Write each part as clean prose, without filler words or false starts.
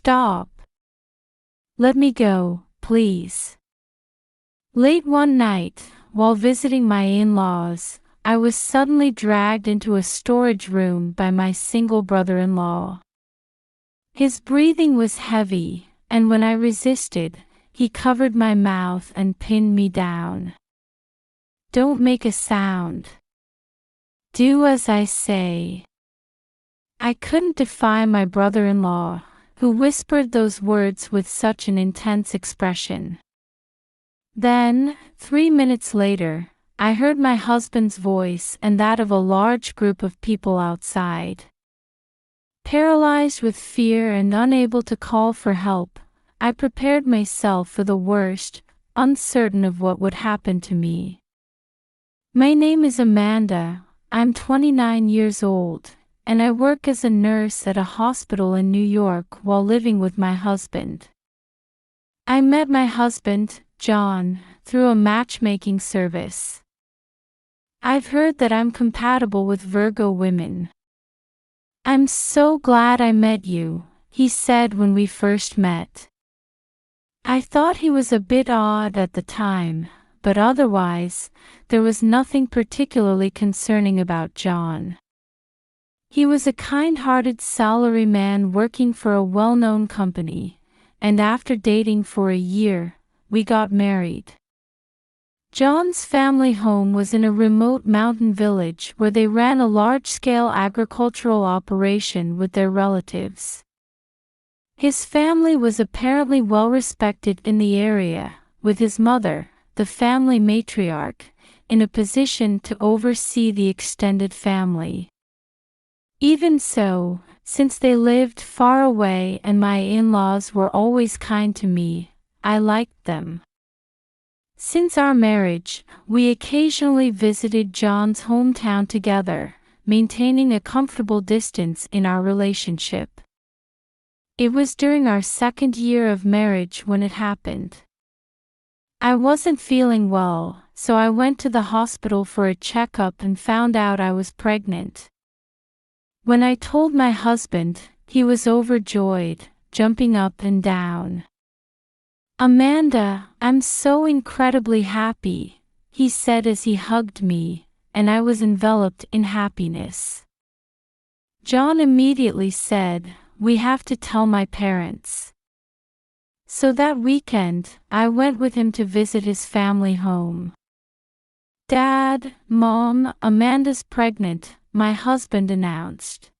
Stop. Let me go, please. Late one night, while visiting my in-laws, I was suddenly dragged into a storage room by my single brother-in-law. His breathing was heavy, and when I resisted, he covered my mouth and pinned me down. Don't make a sound. Do as I say. I couldn't defy my brother-in-law, who whispered those words with such an intense expression. Then, 3 minutes later, I heard my husband's voice and that of a large group of people outside. Paralyzed with fear and unable to call for help, I prepared myself for the worst, uncertain of what would happen to me. My name is Amanda, I'm 29 years old, and I work as a nurse at a hospital in New York while living with my husband. I met my husband, John, through a matchmaking service. I've heard that I'm compatible with Virgo women. I'm so glad I met you, he said when we first met. I thought he was a bit odd at the time, but otherwise, there was nothing particularly concerning about John. He was a kind-hearted salaryman working for a well-known company, and after dating for a year, we got married. John's family home was in a remote mountain village where they ran a large-scale agricultural operation with their relatives. His family was apparently well-respected in the area, with his mother, the family matriarch, in a position to oversee the extended family. Even so, since they lived far away and my in-laws were always kind to me, I liked them. Since our marriage, we occasionally visited John's hometown together, maintaining a comfortable distance in our relationship. It was during our second year of marriage when it happened. I wasn't feeling well, so I went to the hospital for a checkup and found out I was pregnant. When I told my husband, he was overjoyed, jumping up and down. Amanda, I'm so incredibly happy, he said as he hugged me, and I was enveloped in happiness. John immediately said, "We have to tell my parents." So that weekend, I went with him to visit his family home. "Dad, Mom, Amanda's pregnant," my husband announced.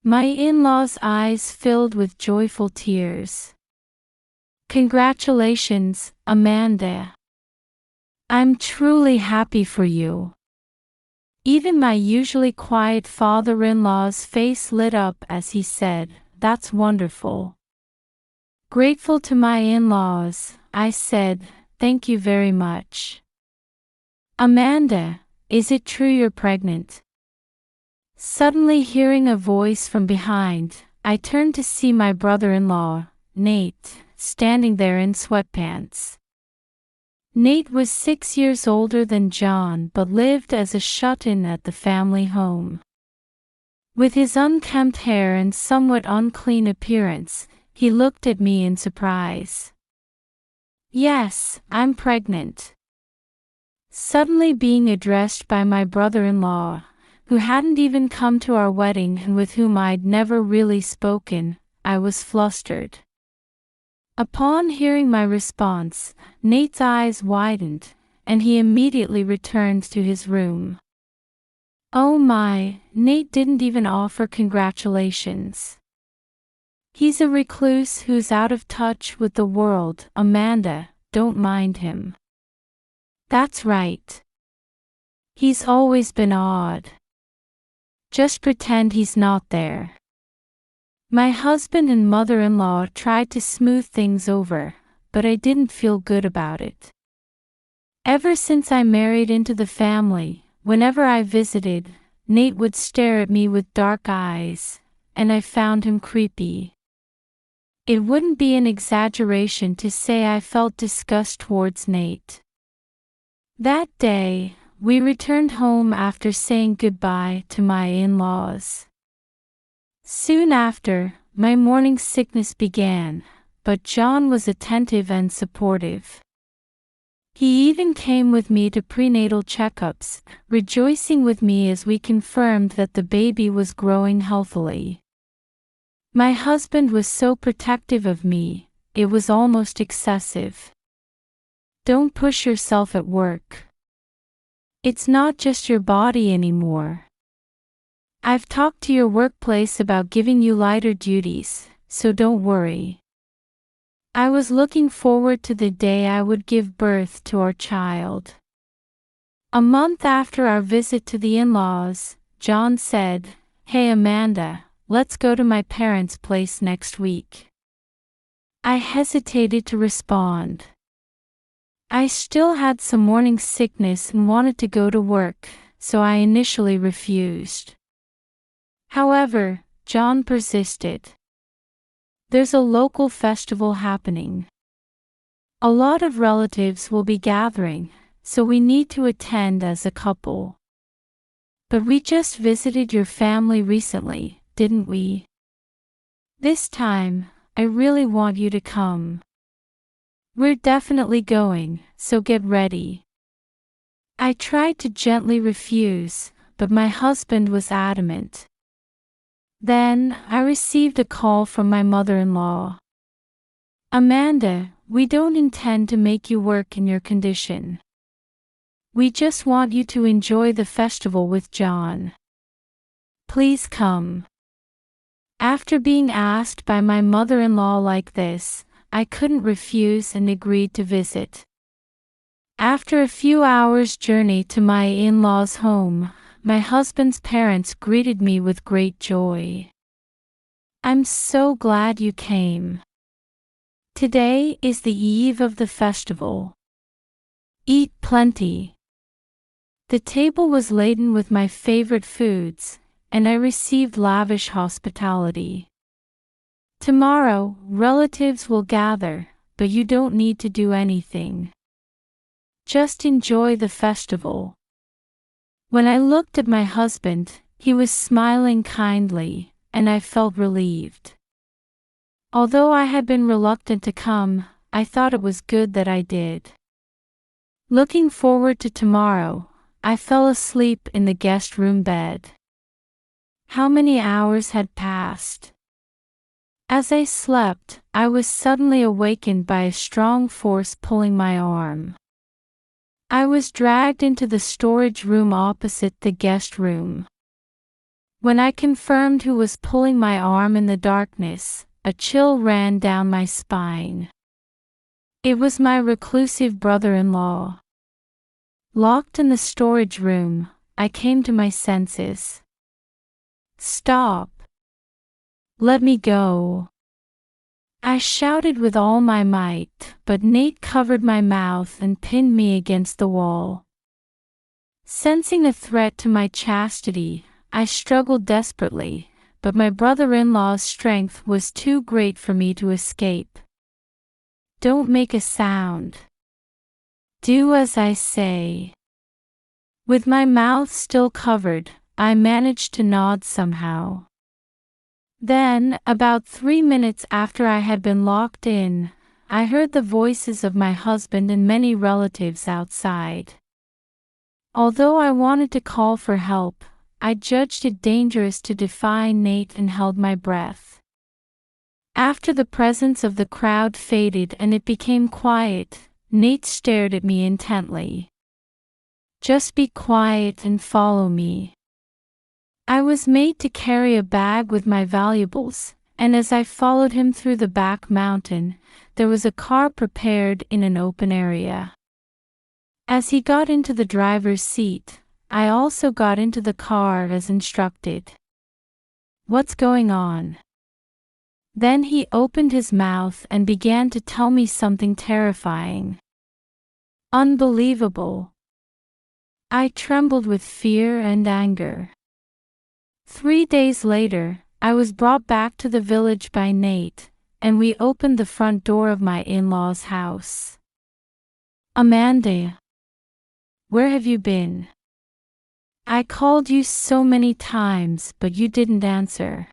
My in-laws' eyes filled with joyful tears. "Congratulations, Amanda. I'm truly happy for you." Even my usually quiet father-in-law's face lit up as he said, "That's wonderful." Grateful to my in-laws, I said, "Thank you very much." "Amanda, is it true you're pregnant?" Suddenly hearing a voice from behind, I turned to see my brother-in-law, Nate, standing there in sweatpants. Nate was 6 years older than John but lived as a shut-in at the family home. With his unkempt hair and somewhat unclean appearance, he looked at me in surprise. "Yes, I'm pregnant." Suddenly being addressed by my brother-in-law, who hadn't even come to our wedding and with whom I'd never really spoken, I was flustered. Upon hearing my response, Nate's eyes widened, and he immediately returned to his room. Oh my, Nate didn't even offer congratulations. He's a recluse who's out of touch with the world, Amanda, don't mind him. That's right. He's always been odd. Just pretend he's not there. My husband and mother-in-law tried to smooth things over, but I didn't feel good about it. Ever since I married into the family, whenever I visited, Nate would stare at me with dark eyes, and I found him creepy. It wouldn't be an exaggeration to say I felt disgust towards Nate. That day, we returned home after saying goodbye to my in-laws. Soon after, my morning sickness began, but John was attentive and supportive. He even came with me to prenatal checkups, rejoicing with me as we confirmed that the baby was growing healthily. My husband was so protective of me, it was almost excessive. Don't push yourself at work. It's not just your body anymore. I've talked to your workplace about giving you lighter duties, so don't worry. I was looking forward to the day I would give birth to our child. A month after our visit to the in-laws, John said, "Hey Amanda, let's go to my parents' place next week." I hesitated to respond. I still had some morning sickness and wanted to go to work, so I initially refused. However, John persisted. "There's a local festival happening. A lot of relatives will be gathering, so we need to attend as a couple. But we just visited your family recently, didn't we? This time, I really want you to come. We're definitely going, so get ready." I tried to gently refuse, but my husband was adamant. Then, I received a call from my mother-in-law. "Amanda, we don't intend to make you work in your condition. We just want you to enjoy the festival with John. Please come." After being asked by my mother-in-law like this, I couldn't refuse and agreed to visit. After a few hours' journey to my in-laws' home, my husband's parents greeted me with great joy. "I'm so glad you came. Today is the eve of the festival. Eat plenty." The table was laden with my favorite foods, and I received lavish hospitality. "Tomorrow, relatives will gather, but you don't need to do anything. Just enjoy the festival." When I looked at my husband, he was smiling kindly, and I felt relieved. Although I had been reluctant to come, I thought it was good that I did. Looking forward to tomorrow, I fell asleep in the guest room bed. How many hours had passed? As I slept, I was suddenly awakened by a strong force pulling my arm. I was dragged into the storage room opposite the guest room. When I confirmed who was pulling my arm in the darkness, a chill ran down my spine. It was my reclusive brother-in-law. Locked in the storage room, I came to my senses. "Stop! Let me go!" I shouted with all my might, but Nate covered my mouth and pinned me against the wall. Sensing a threat to my chastity, I struggled desperately, but my brother-in-law's strength was too great for me to escape. "Don't make a sound. Do as I say." With my mouth still covered, I managed to nod somehow. Then, about 3 minutes after I had been locked in, I heard the voices of my husband and many relatives outside. Although I wanted to call for help, I judged it dangerous to defy Nate and held my breath. After the presence of the crowd faded and it became quiet, Nate stared at me intently. "Just be quiet and follow me." I was made to carry a bag with my valuables, and as I followed him through the back mountain, there was a car prepared in an open area. As he got into the driver's seat, I also got into the car as instructed. "What's going on?" Then he opened his mouth and began to tell me something terrifying. Unbelievable. I trembled with fear and anger. 3 days later, I was brought back to the village by Nate, and we opened the front door of my in-laws' house. "Amanda, where have you been? I called you so many times, but you didn't answer."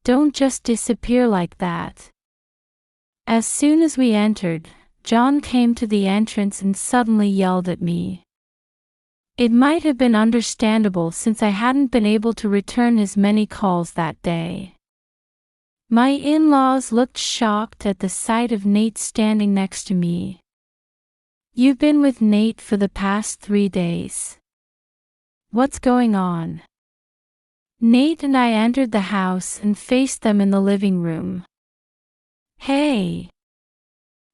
Don't just disappear like that. As soon as we entered, John came to the entrance and suddenly yelled at me. It might have been understandable since I hadn't been able to return his many calls that day. My in-laws looked shocked at the sight of Nate standing next to me. "You've been with Nate for the past 3 days. What's going on?" Nate and I entered the house and faced them in the living room. "Hey!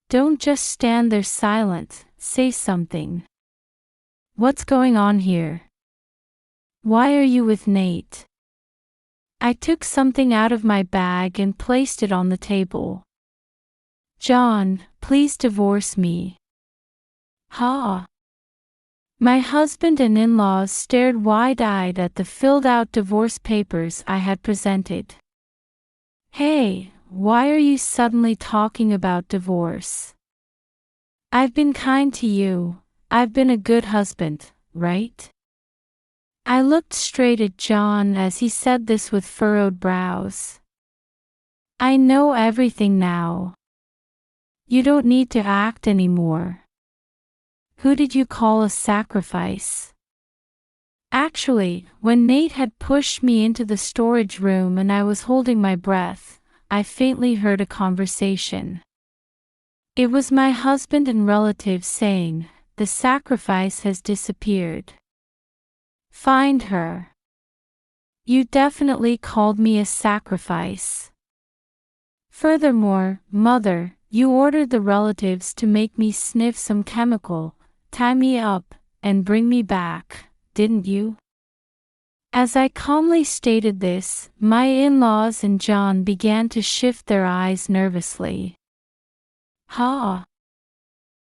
Don't just stand there silent, say something. What's going on here? Why are you with Nate?" I took something out of my bag and placed it on the table. "John, please divorce me." "Ha!" My husband and in-laws stared wide-eyed at the filled-out divorce papers I had presented. "Hey, why are you suddenly talking about divorce? I've been kind to you. I've been a good husband, right?" I looked straight at John as he said this with furrowed brows. "I know everything now. You don't need to act anymore. Who did you call a sacrifice?" Actually, when Nate had pushed me into the storage room and I was holding my breath, I faintly heard a conversation. It was my husband and relatives saying, "The sacrifice has disappeared. Find her. You definitely called me a sacrifice. Furthermore, Mother, you ordered the relatives to make me sniff some chemical, tie me up, and bring me back, didn't you?" As I calmly stated this, my in-laws and John began to shift their eyes nervously. "Ha!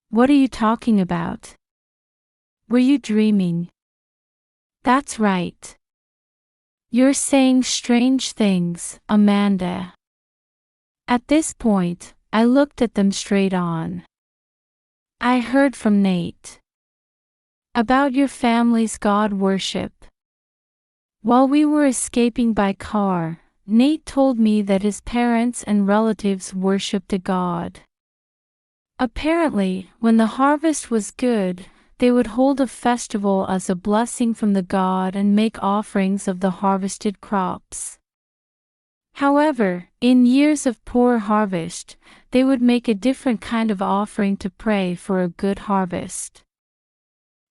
What are you talking about? Were you dreaming?" "That's right. You're saying strange things, Amanda." At this point, I looked at them straight on. "I heard from Nate about your family's God worship. While we were escaping by car, Nate told me that his parents and relatives worshipped a god. Apparently, when the harvest was good, they would hold a festival as a blessing from the god and make offerings of the harvested crops. However, in years of poor harvest, they would make a different kind of offering to pray for a good harvest.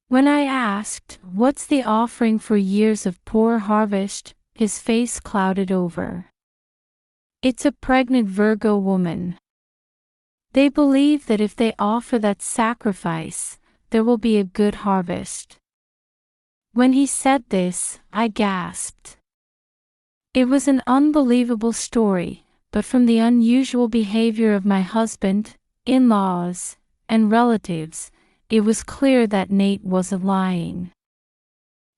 When I asked, "What's the offering for years of poor harvest?" his face clouded over. "It's a pregnant Virgo woman. They believe that if they offer that sacrifice, there will be a good harvest." When he said this, I gasped. It was an unbelievable story, but from the unusual behavior of my husband, in-laws, and relatives, it was clear that Nate wasn't lying.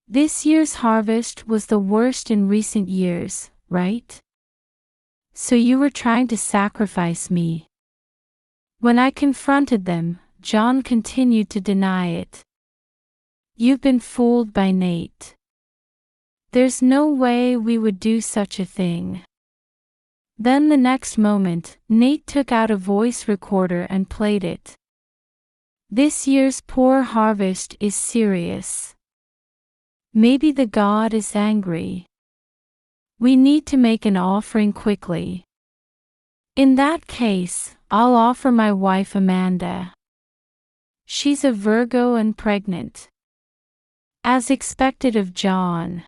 This year's harvest was the worst in recent years, right? "So you were trying to sacrifice me." When I confronted them, John continued to deny it. "You've been fooled by Nate. There's no way we would do such a thing." Then the next moment, Nate took out a voice recorder and played it. "This year's poor harvest is serious. Maybe the god is angry. We need to make an offering quickly. In that case, I'll offer my wife Amanda. She's a Virgo and pregnant." As expected of John.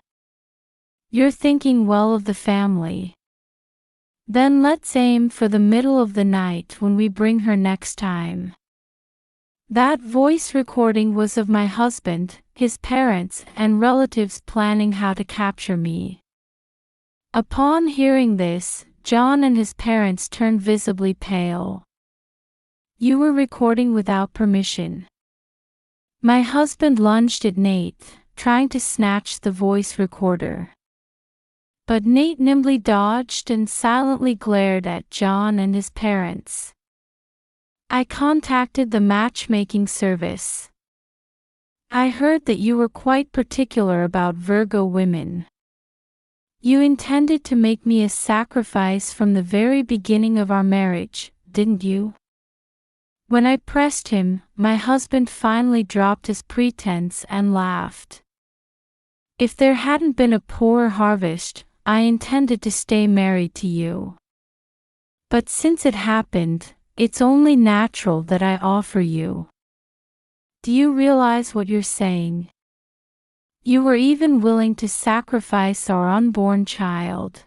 "You're thinking well of the family. Then let's aim for the middle of the night when we bring her next time." That voice recording was of my husband, his parents, and relatives planning how to capture me. Upon hearing this, John and his parents turned visibly pale. "You were recording without permission." My husband lunged at Nate, trying to snatch the voice recorder. But Nate nimbly dodged and silently glared at John and his parents. I contacted the matchmaking service. "I heard that you were quite particular about Virgo women. You intended to make me a sacrifice from the very beginning of our marriage, didn't you? When I pressed him, my husband finally dropped his pretense and laughed. If there hadn't been a poor harvest, I intended to stay married to you. But since it happened, it's only natural that I offer you. Do you realize what you're saying? You were even willing to sacrifice our unborn child.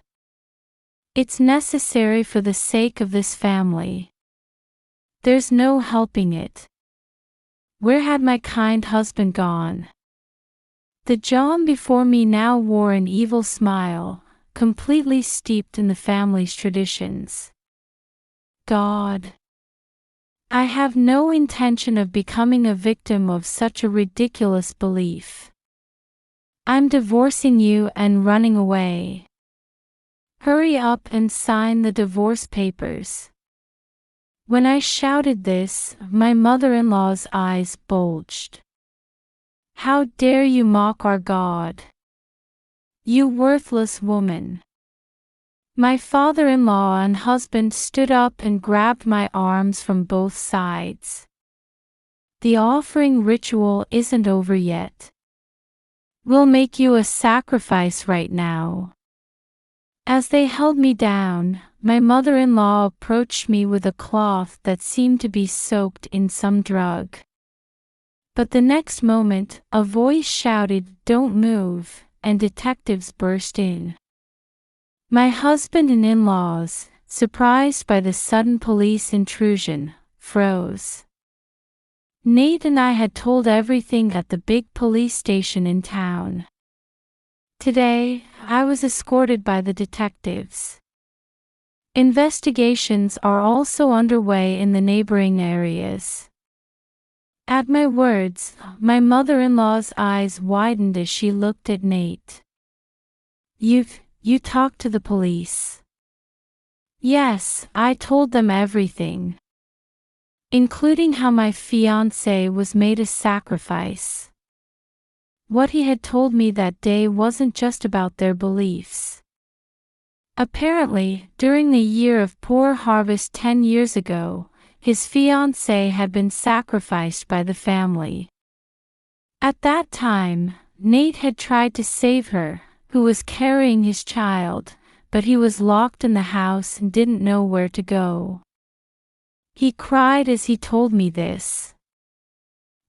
It's necessary for the sake of this family. There's no helping it. Where had my kind husband gone? The John before me now wore an evil smile, completely steeped in the family's traditions. God. I have no intention of becoming a victim of such a ridiculous belief. I'm divorcing you and running away. Hurry up and sign the divorce papers. When I shouted this, my mother-in-law's eyes bulged. How dare you mock our God? You worthless woman. My father-in-law and husband stood up and grabbed my arms from both sides. The offering ritual isn't over yet. We'll make you a sacrifice right now. As they held me down, my mother-in-law approached me with a cloth that seemed to be soaked in some drug. But the next moment, a voice shouted, "Don't move," and detectives burst in. My husband and in-laws, surprised by the sudden police intrusion, froze. Nate and I had told everything at the big police station in town. Today, I was escorted by the detectives. Investigations are also underway in the neighboring areas. At my words, my mother-in-law's eyes widened as she looked at Nate. You talked to the police? Yes, I told them everything. Including how my fiancé was made a sacrifice. What he had told me that day wasn't just about their beliefs. Apparently, during the year of poor harvest 10 years ago, his fiancée had been sacrificed by the family. At that time, Nate had tried to save her, who was carrying his child, but he was locked in the house and didn't know where to go. He cried as he told me this.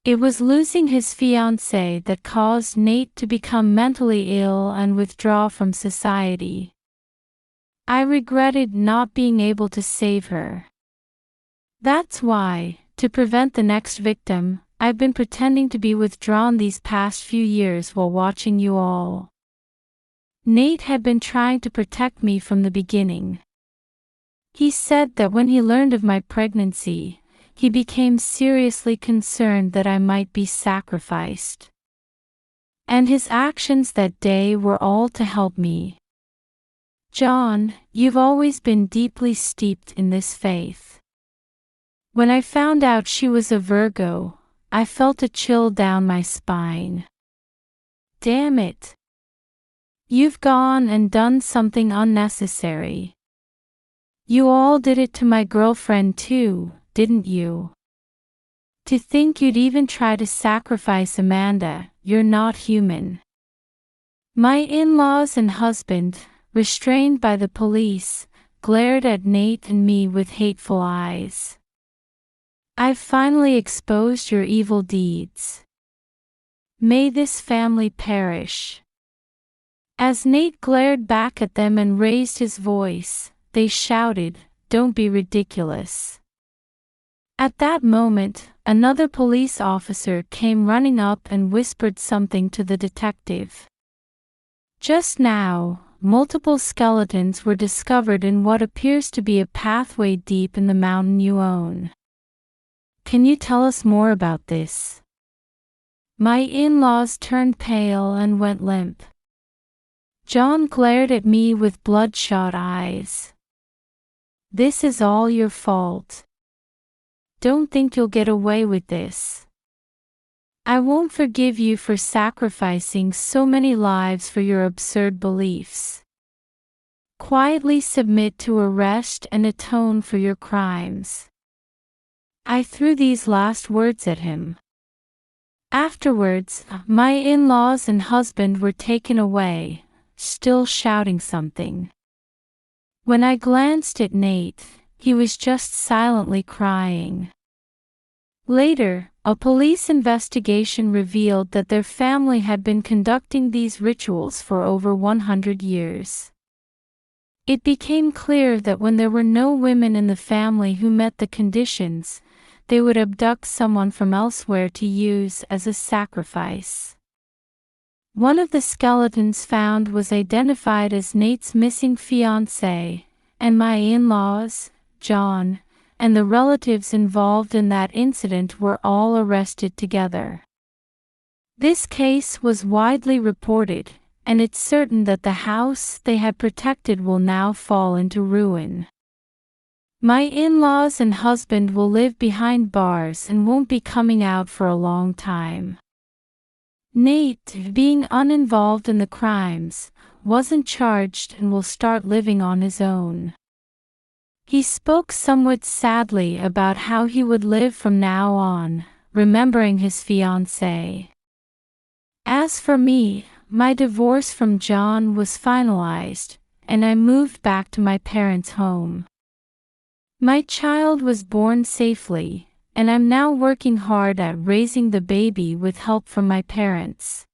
It was losing his fiancée that caused Nate to become mentally ill and withdraw from society. I regretted not being able to save her. That's why, to prevent the next victim, I've been pretending to be withdrawn these past few years while watching you all. Nate had been trying to protect me from the beginning. He said that when he learned of my pregnancy, he became seriously concerned that I might be sacrificed. And his actions that day were all to help me. John, you've always been deeply steeped in this faith. When I found out she was a Virgo, I felt a chill down my spine. Damn it. You've gone and done something unnecessary. You all did it to my girlfriend too, didn't you? To think you'd even try to sacrifice Amanda, you're not human. My in-laws and husband, restrained by the police, glared at Nate and me with hateful eyes. I've finally exposed your evil deeds. May this family perish. As Nate glared back at them and raised his voice, they shouted, "Don't be ridiculous." At that moment, another police officer came running up and whispered something to the detective. Just now, multiple skeletons were discovered in what appears to be a pathway deep in the mountain you own. Can you tell us more about this? My in-laws turned pale and went limp. John glared at me with bloodshot eyes. This is all your fault. Don't think you'll get away with this. I won't forgive you for sacrificing so many lives for your absurd beliefs. quietly submit to arrest and atone for your crimes." I threw these last words at him. Afterwards, my in-laws and husband were taken away, still shouting something. When I glanced at Nate, he was just silently crying. Later, a police investigation revealed that their family had been conducting these rituals for over 100 years. It became clear that when there were no women in the family who met the conditions, they would abduct someone from elsewhere to use as a sacrifice. One of the skeletons found was identified as Nate's missing fiancée, and my in-laws, John, and the relatives involved in that incident were all arrested together. This case was widely reported, and it's certain that the house they had protected will now fall into ruin. My in-laws and husband will live behind bars and won't be coming out for a long time. Nate, being uninvolved in the crimes, wasn't charged and will start living on his own. He spoke somewhat sadly about how he would live from now on, remembering his fiancée. As for me, my divorce from John was finalized, and I moved back to my parents' home. My child was born safely, and I'm now working hard at raising the baby with help from my parents.